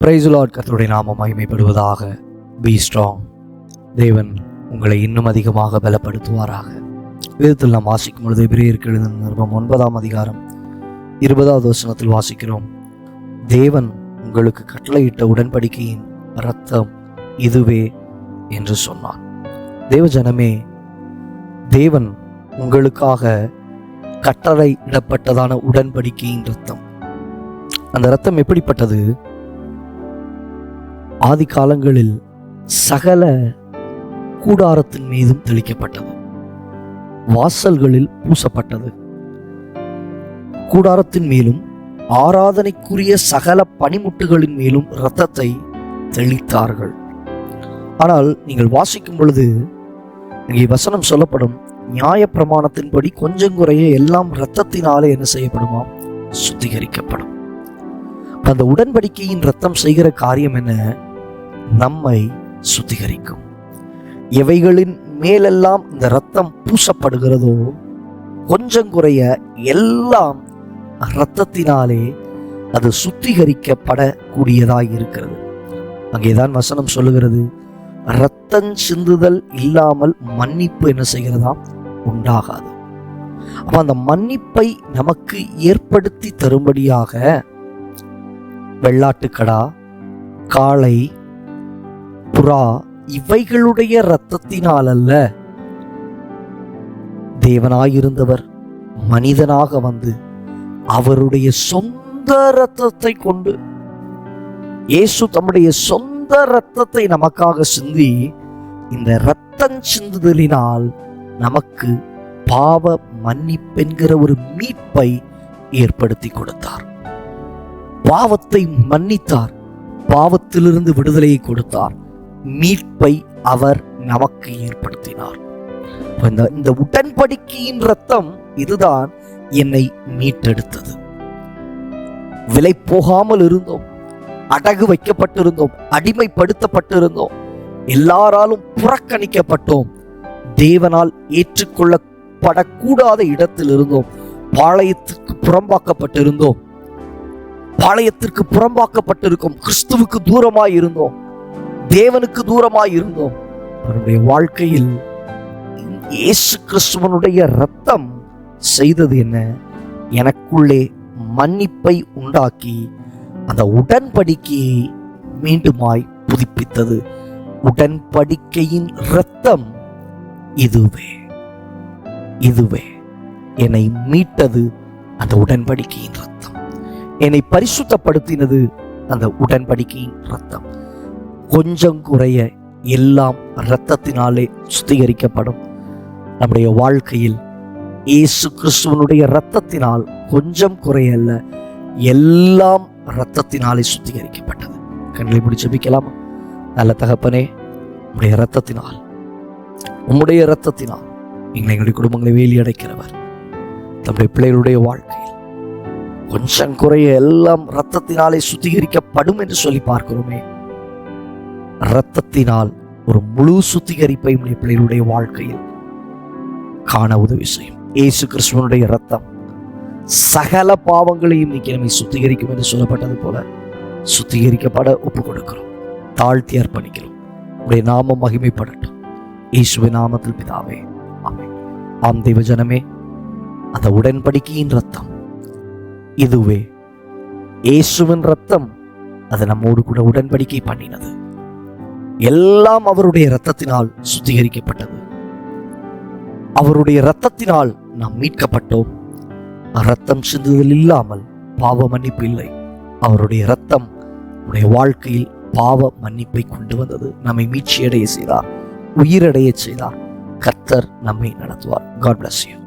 Praise the Lord. கர்த்தருடைய நாமம் மகிமைப்படுவதாக. Be strong. தேவன் உங்களை இன்னும் அதிகமாக பலப்படுத்துவாராக. வேதத்தில் நாம் வாசிக்கும் பொழுது எபிரேயருக்கு எழுதின நிருபம் 9ஆம் அதிகாரம் 20வது வசனத்தில் வாசிக்கிறோம். தேவன் உங்களுக்கு கட்டளையிட்ட உடன்படிக்கையின் இரத்தம் இதுவே என்று சொன்னார். தேவ ஜனமே, தேவன் உங்களுக்காக கட்டளையிடப்பட்டதான உடன்படிக்கையின் இரத்தம். அந்த இரத்தம் எப்படிப்பட்டது? ஆதி காலங்களில் சகல கூடாரத்தின் மீதும் தெளிக்கப்பட்டது, வாசல்களில் பூசப்பட்டது, கூடாரத்தின் மேலும் ஆராதனைக்குரிய சகல பனிமுட்டுகளின் மேலும் இரத்தத்தை தெளித்தார்கள். ஆனால் நீங்கள் வாசிக்கும் பொழுது இங்கே வசனம் சொல்லப்படும், நியாய பிரமாணத்தின்படி கொஞ்சம் குறைய எல்லாம் இரத்தத்தினாலே என்ன செய்யப்படுமாம்? சுத்திகரிக்கப்படும். அந்த உடன்படிக்கையின் இரத்தம் செய்கிற காரியம் என்ன? நம்மை சுத்திகரிக்கும். எவைகளின் மேலெல்லாம் இந்த இரத்தம் பூசப்படுகிறதோ கொஞ்சம் குறைய எல்லாம் இரத்தத்தினாலே அது சுத்திகரிக்கப்படக்கூடியதாய் இருக்கிறது. அங்கேதான் வசனம் சொல்லுகிறது, இரத்தம் சிந்துதல் இல்லாமல் மன்னிப்பு என்ன செய்கிறதாம்? உண்டாகாது. அப்ப அந்த மன்னிப்பை நமக்கு ஏற்படுத்தி தரும்படியாக வெள்ளாட்டுக்கடா, காளை, புறா இவைகளுடைய இரத்தத்தினால் அல்ல, தேவனாயிருந்தவர் மனிதனாக வந்து அவருடைய சொந்த இரத்தத்தை கொண்டு, இயேசு தம்முடைய சொந்த இரத்தத்தை நமக்காக சிந்தி, இந்த இரத்தம் சிந்துதலினால் நமக்கு பாவ மன்னிப்பென்கிற ஒரு மீட்பை ஏற்படுத்தி கொடுத்தார். பாவத்தை மன்னித்தார், பாவத்திலிருந்து விடுதலையை கொடுத்தார், மீட்பை அவர் நமக்கு ஏற்படுத்தினார். இந்த உடன்படிக்கையின் இரத்தம் இதுதான் என்னை மீட்டெடுத்தது. விலை போகாமல் இருந்தோம், அடகு வைக்கப்பட்டிருந்தோம், அடிமைப்படுத்தப்பட்டிருந்தோம், எல்லாராலும் புறக்கணிக்கப்பட்டோம், தேவனால் ஏற்றுக்கொள்ளப்படக்கூடாத இடத்தில் இருந்தோம், பாளையத்திற்கு புறம்பாக்கப்பட்டிருந்தோம், பாளையத்திற்கு புறம்பாக்கப்பட்டிருக்கும், கிறிஸ்துவுக்கு தூரமாய் இருந்தோம், தேவனுக்கு தூரமாய் இருந்தோம். அவருடைய வாழ்க்கையில் இயேசு கிறிஸ்துவனுடைய இரத்தம் செய்தது என்ன? எனக்குள்ளே மன்னிப்பை உண்டாக்கி அந்த உடன்படிக்கையை மீண்டுமாய் புதுப்பித்தது. உடன்படிக்கையின் இரத்தம் இதுவே என்னை மீட்டது. அந்த உடன்படிக்கையின் இரத்தம் என்னை பரிசுத்தப்படுத்தினது. அந்த உடன்படிக்கையின் இரத்தம். கொஞ்சம் குறைய எல்லாம் இரத்தத்தினாலே சுத்திகரிக்கப்படும். நம்முடைய வாழ்க்கையில் இயேசு கிறிஸ்துவனுடைய இரத்தத்தினால் கொஞ்சம் குறையல்ல, எல்லாம் இரத்தத்தினாலே சுத்திகரிக்கப்பட்டது. கண்களை மூடி ஜெபிக்கலாமா? நல்ல தகப்பனே, உம்முடைய இரத்தத்தினால் எங்களுடைய குடும்பங்களை வேலி அடைக்கிறவர். நம்முடைய பிள்ளைகளுடைய வாழ்க்கையில் கொஞ்சம் குறைய எல்லாம் இரத்தத்தினாலே சுத்திகரிக்கப்படும் என்று சொல்லி பார்க்கிறோமே. இரத்தத்தினால் ஒரு முழு சுத்திகரிப்பை பிள்ளைகளுடைய வாழ்க்கையில் காண உதவி செய்யும். இயேசு கிறிஸ்துவனுடைய இரத்தம் சகல பாவங்களையும் நீக்கி நம்மை சுத்திகரிக்கும் என்று சொல்லப்பட்டது போல சுத்திகரிக்கப்பட ஒப்பு கொடுக்கிறோம், தாழ்த்தி அர்ப்பணிக்கிறோம். உடைய நாமம் மகிமைப்படட்டும். இயேசுவின் நாமத்தில் பிதாவே, ஆமென். ஆம் தெய்வ ஜனமே, அந்த உடன்படிக்கையின் இரத்தம் இதுவே. இயேசுவின் இரத்தம் அது நம்மோடு கூட உடன்படிக்கை பண்ணினது. எல்லாம் அவருடைய இரத்தத்தினால் சுத்திகரிக்கப்பட்டது. அவருடைய இரத்தத்தினால் நாம் மீட்கப்பட்டோம். இரத்தம் சிந்துதல் இல்லாமல் பாவ மன்னிப்பு இல்லை. அவருடைய இரத்தம் நம்முடைய வாழ்க்கையில் பாவ மன்னிப்பை கொண்டு வந்தது. நம்மை மீட்சியடைய செய்தார், உயிரடைய செய்தார். கர்த்தர் நம்மை நடத்துவார். God bless you.